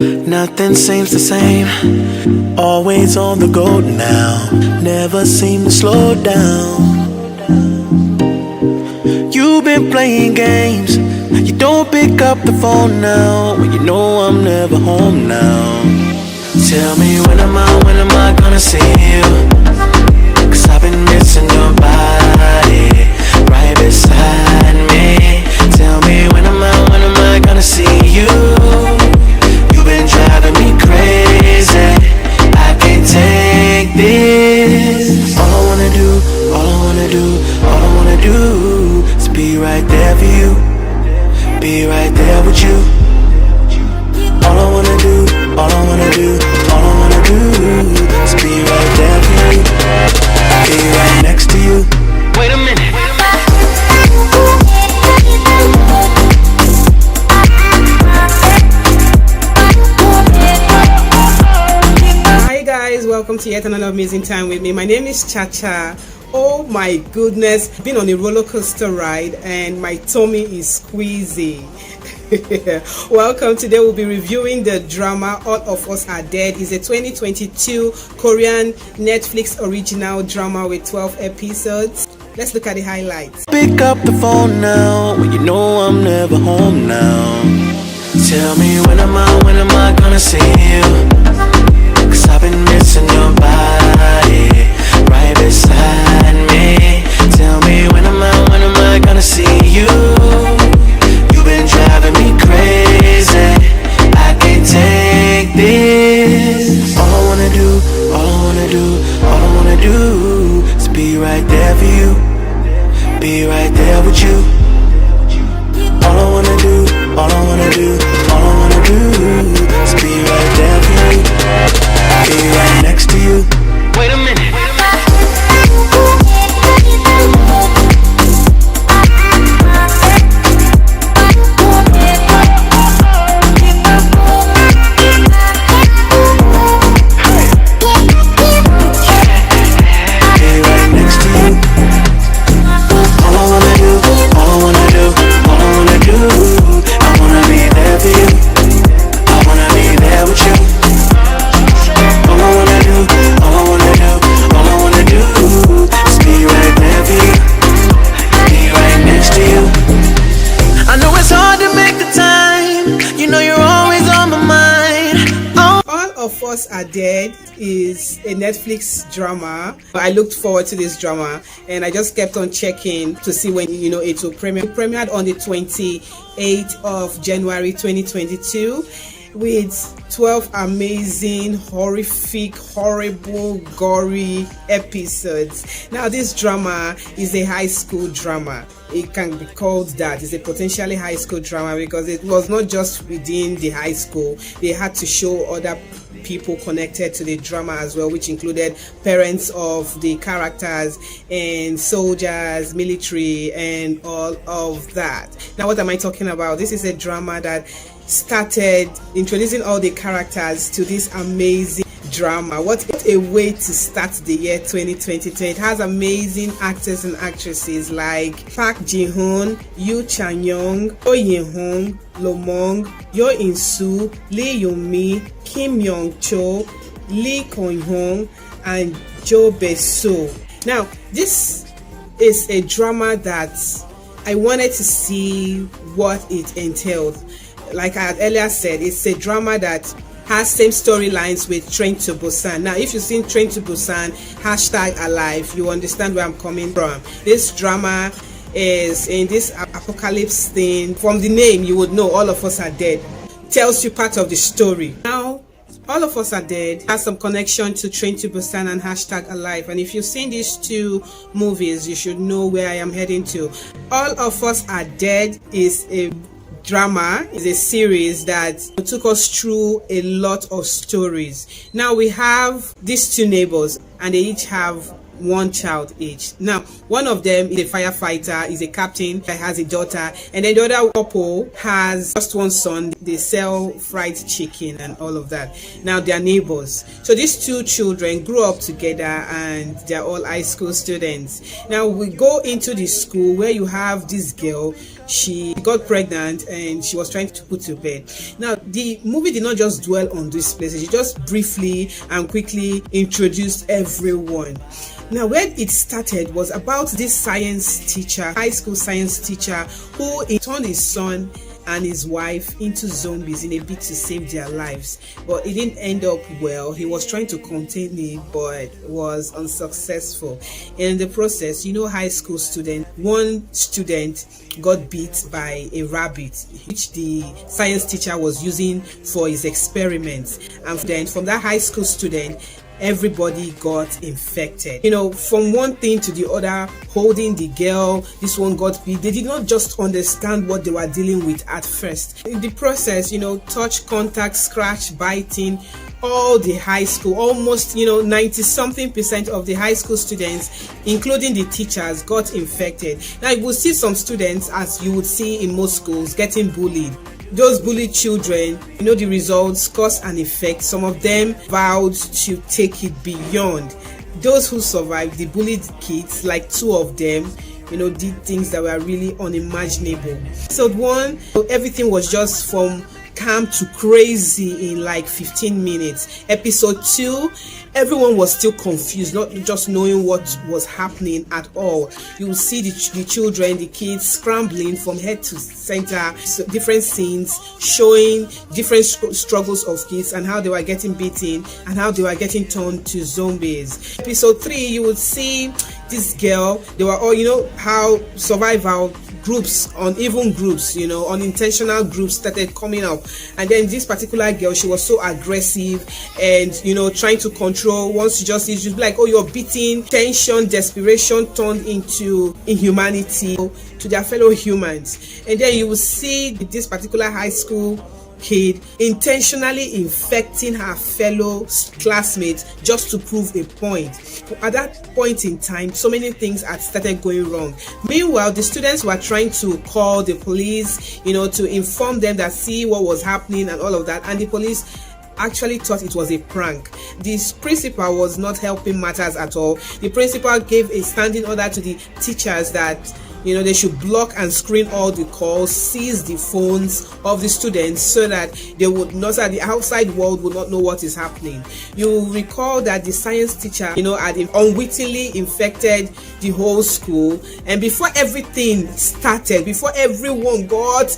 Nothing seems the same, always on the go now, never seem to slow down. You've been playing games, you don't pick up the phone now, when you know I'm never home now. Tell me when am I gonna see you? 'Cause I've been missing your body right beside me. Tell me when am I gonna see you? You've been driving me crazy, I can't take this. All I wanna do is be right there for you, be right there with you. All I wanna do is be right there for you, be right next to you. Wait a minute. Hi guys, welcome to yet another amazing time with me. My name is Chacha. Oh my goodness, been on a roller coaster ride and my tummy is squeezy. Welcome. Today we'll be reviewing the drama All of Us Are Dead. It's a 2022 Korean Netflix original drama with 12 episodes. Let's look at the highlights. Pick up the phone now, when you know I'm never home now. Tell me when am I gonna see you? 'Cause I've been missing your body right beside me. Tell me when am I gonna see you? You've been driving me crazy, I can't take this. All I wanna do is be right there for you, be right there with you. All I wanna do is be right there for you, be right next to you. Wait a minute. Of Us Are Dead is a Netflix drama. I looked forward to this drama and I just kept on checking to see when it will premiere. It premiered on the 28th of January 2022 with 12 amazing, horrific, horrible, gory episodes. Now this drama is a high school drama. It can be called that. It's a potentially high school drama because it was not just within the high school. They had to show other people connected to the drama as well, which included parents of the characters and soldiers, military, and all of that. Now what am I talking about? This is a drama that started introducing all the characters to this amazing drama. What a way to start the year 2022. It has amazing actors and actresses like Park Ji-hoon, Yoo Chan-young, Oh Yin-hong, Lomong, Yo In-soo, Lee Yun-mi, Kim Yong-cho, Lee Kwon-hong, and Jo Bae-soo. Now this is a drama that I wanted to see what it entailed. Like I had earlier said, it's a drama that has same storylines with Train to Busan. Now, if you've seen Train to Busan, #Alive, you understand where I'm coming from. This drama is in this apocalypse thing. From the name, you would know All of Us Are Dead. Tells you part of the story. Now, All of Us Are Dead has some connection to Train to Busan and #Alive. And if you've seen these two movies, you should know where I am heading to. All of Us Are Dead is a drama, is a series that took us through a lot of stories. Now we have these two neighbors and they each have one child each. Now, one of them is a firefighter, is a captain that has a daughter, and then the other couple has just one son. They sell fried chicken and all of that. Now, they are neighbors. So these two children grew up together and they're all high school students. Now, we go into the school where you have this girl. She got pregnant and she was trying to put to bed. Now, the movie did not just dwell on these places. It just briefly and quickly introduced everyone. Now, where it started was about this science teacher, high school science teacher, who turned his son and his wife into zombies in a bid to save their lives. But it didn't end up well. He was trying to contain it, but was unsuccessful. And in the process, high school student, one student got bit by a rabbit, which the science teacher was using for his experiments. And then from that high school student, everybody got infected. From one thing to the other, holding the girl, this one got bit. They did not just understand what they were dealing with at first. In the process, touch, contact, scratch, biting, all the high school, almost 90-something% of the high school students, including the teachers, got infected. Now you will see some students, as you would see in most schools, getting bullied. Those bullied children, the results, cause and effect. Some of them vowed to take it beyond. Those who survived, the bullied kids, like two of them, did things that were really unimaginable. So one, everything was just from calm to crazy in like 15 minutes. Episode 2, everyone was still confused, not just knowing what was happening at all. You will see the children, the kids scrambling from head to center, so different scenes showing different struggles of kids and how they were getting beaten and how they were getting turned to zombies. Episode 3, you would see this girl. They were all, how survival groups, uneven groups, unintentional groups started coming up. And then this particular girl, she was so aggressive and, trying to control. Once you just be like, oh, you're beating, tension, desperation turned into inhumanity to their fellow humans. And then you will see this particular high school kid intentionally infecting her fellow classmates just to prove a point. At that point in time, so many things had started going wrong. Meanwhile, the students were trying to call the police, to inform them that see what was happening and all of that, and the police actually thought it was a prank. This principal was not helping matters at all. The principal gave a standing order to the teachers that they should block and screen all the calls, seize the phones of the students so that they would not, that the outside world would not know what is happening. You recall that the science teacher, had unwittingly infected the whole school, and before everything started, before everyone got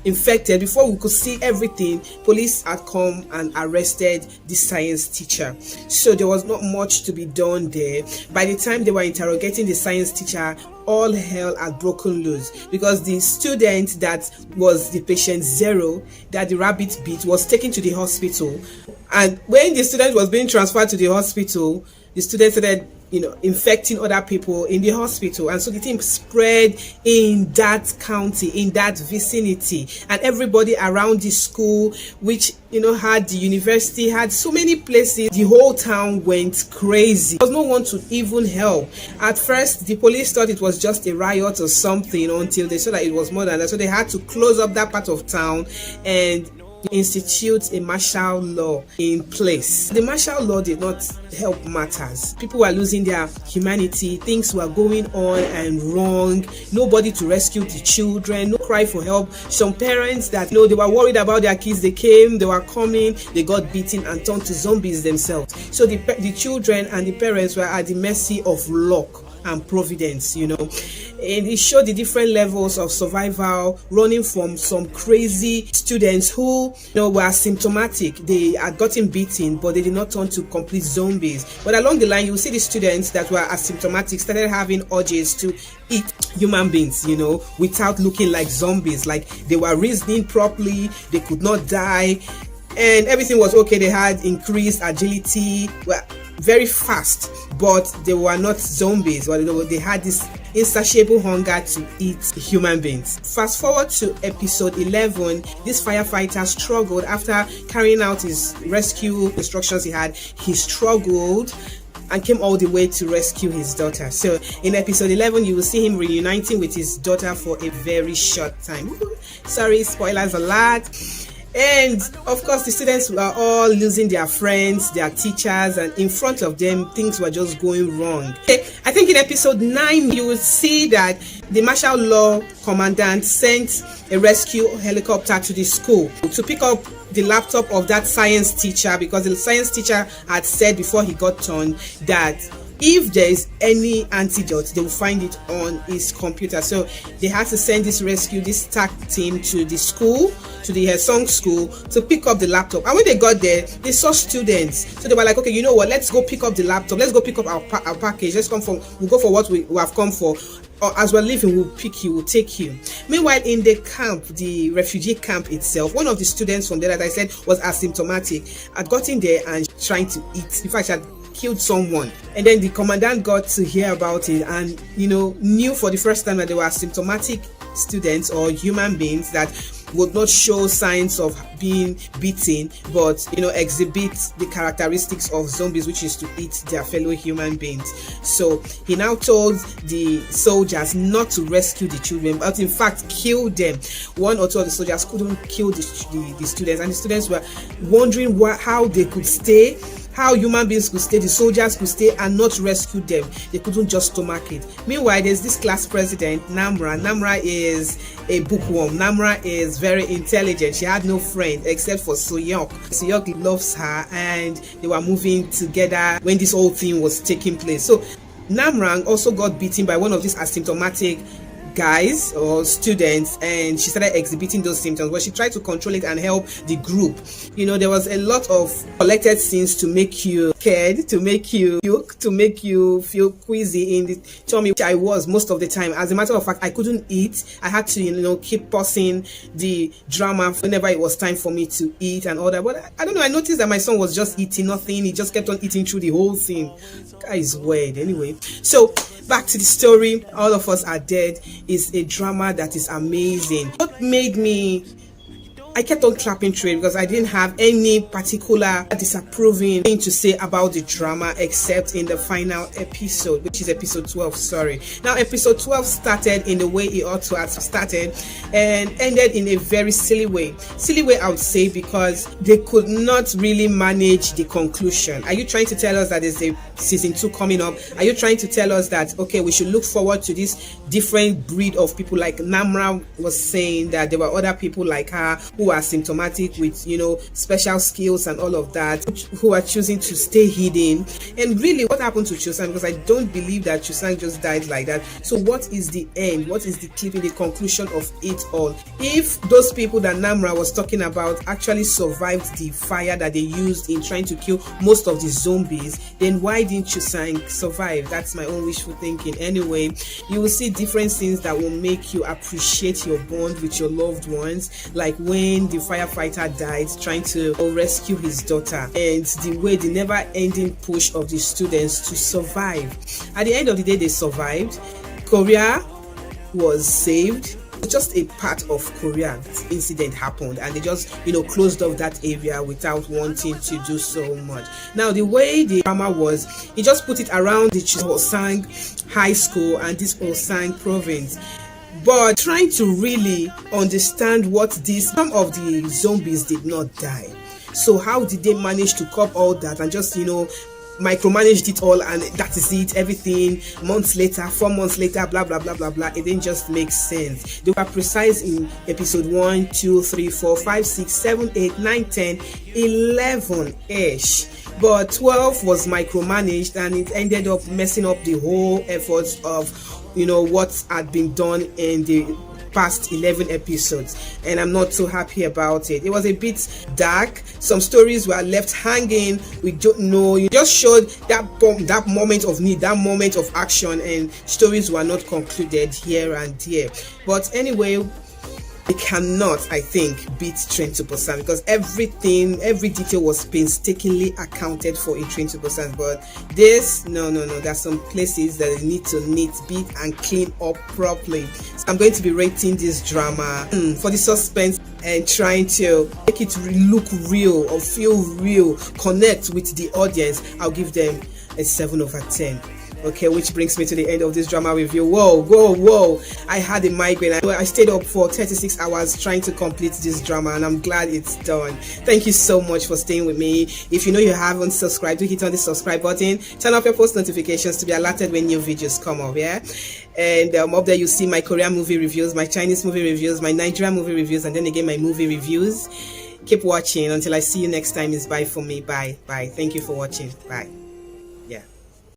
infected, before we could see everything, police had come and arrested the science teacher. So there was not much to be done there. By the time they were interrogating the science teacher, all hell had broken loose, because the student that was the patient 0 that the rabbit bit was taken to the hospital. And when the student was being transferred to the hospital, the student started infecting other people in the hospital, and so the thing spread in that county, in that vicinity, and everybody around the school, which had the university, had so many places. The whole town went crazy. There was no one to even help. At first, the police thought it was just a riot or something, until they saw that it was more than that. So they had to close up that part of town and institute a martial law in place. The martial law did not help matters. People were losing their humanity. Things were going on and wrong. Nobody to rescue the children. No cry for help. Some parents that they were worried about their kids. They came. They were coming. They got beaten and turned to zombies themselves. So the children and the parents were at the mercy of luck and providence, and it showed the different levels of survival, running from some crazy students who were symptomatic. They had gotten beaten, but they did not turn to complete zombies. But along the line, you will see the students that were asymptomatic started having urges to eat human beings, without looking like zombies. Like they were reasoning properly, they could not die, and everything was okay. They had increased agility, were very fast, but they were not zombies. They had this insatiable hunger to eat human beings. Fast forward to episode 11, this firefighter struggled after carrying out his rescue instructions. He struggled and came all the way to rescue his daughter. So in episode 11, you will see him reuniting with his daughter for a very short time. Sorry, spoilers alert. And of course, the students were all losing their friends, their teachers, and in front of them, things were just going wrong. Okay, I think in episode 9, you will see that the martial law commandant sent a rescue helicopter to the school to pick up the laptop of that science teacher, because the science teacher had said before he got turned that if there is any antidote, they will find it on his computer. So they had to send this TAC team to the school, to the Hesong school, to pick up the laptop. And when they got there, they saw students. So they were like, okay, you know what? Let's go pick up the laptop. Let's go pick up our package. We'll go for what we have come for. Or as we're leaving, we'll pick you, we'll take you. Meanwhile, in the camp, the refugee camp itself, one of the students from there that I said was asymptomatic had gotten there and trying to eat. In fact, she had killed someone, and then the commandant got to hear about it and knew for the first time that they were asymptomatic students or human beings that would not show signs of being beaten, but exhibit the characteristics of zombies, which is to eat their fellow human beings. So he now told the soldiers not to rescue the children, but in fact kill them. One or two of the soldiers couldn't kill the students, and the students were wondering how they could stay, how human beings could stay, the soldiers could stay and not rescue them. They couldn't just stomach it. Meanwhile, there's this class president, Namra. Namra is a bookworm. Namra is very intelligent. She had no friend except for Soyok. Soyok loves her, and they were moving together when this whole thing was taking place. So Namra also got beaten by one of these asymptomatic guys or students, and she started exhibiting those symptoms, but she tried to control it and help the group. There was a lot of collected scenes to make you scared, to make you puke, to make you feel queasy in the tummy, which I was most of the time. As a matter of fact, I couldn't eat. I had to keep pausing the drama whenever it was time for me to eat and all that. But I don't know, I noticed that my son was just eating nothing. He just kept on eating through the whole thing. Guy is weird. Anyway, so back to the story. All of Us Are Dead is a drama that is amazing. What made me, I kept on clapping through it because I didn't have any particular disapproving thing to say about the drama except in the final episode, which is episode 12. Sorry. Now, episode 12 started in the way it ought to have started and ended in a very silly way. Silly way, I would say, because they could not really manage the conclusion. Are you trying to tell us that there's a season 2 coming up? Are you trying to tell us that, okay, we should look forward to this different breed of people? Like Namra was saying that there were other people like her who are symptomatic with special skills and all of that, who are choosing to stay hidden. And really, what happened to Chosang? Because I don't believe that Chosang just died like that. So what is the end? What is the clipping, the conclusion of it all? If those people that Namra was talking about actually survived the fire that they used in trying to kill most of the zombies, then why didn't Chosang survive? That's my own wishful thinking. Anyway, you will see different scenes that will make you appreciate your bond with your loved ones, like when the firefighter died trying to rescue his daughter, and the never-ending push of the students to survive. At the end of the day, they survived. Korea was saved. Just a part of Korea, this incident happened, and they just closed off that area without wanting to do so much. Now, the way the drama was, he just put it around the Hosang High School and this Hosang province, but trying to really understand some of the zombies did not die. So how did they manage to cope all that and just micromanaged it all, and that is it, everything 4 months later, blah blah blah blah blah. It didn't just make sense. They were precise in episode 1, 2, 3, 4, 5, 6, 7, 8, 9, 10, 11 ish, but 12 was micromanaged, and it ended up messing up the whole efforts of what had been done in the past 11 episodes, and I'm not so happy about it. It was a bit dark. Some stories were left hanging. We don't know. You just showed that moment of need, that moment of action, and stories were not concluded here and there. But anyway, It cannot, I think, beat Train to Busan because every detail was painstakingly accounted for in Train to Busan. But this, no. There's some places that they need to beat and clean up properly. So I'm going to be rating this drama for the suspense and trying to make it look real or feel real, connect with the audience. I'll give them a 7 over 10. Okay, which brings me to the end of this drama review. Whoa. I had a migraine. I stayed up for 36 hours trying to complete this drama, and I'm glad it's done. Thank you so much for staying with me. If you know you haven't subscribed, do hit on the subscribe button. Turn off your post notifications to be alerted when new videos come up, yeah? And up there you see my Korean movie reviews, my Chinese movie reviews, my Nigerian movie reviews, and then again my movie reviews. Keep watching. Until I see you next time, it's bye for me. Bye. Thank you for watching. Bye. Yeah.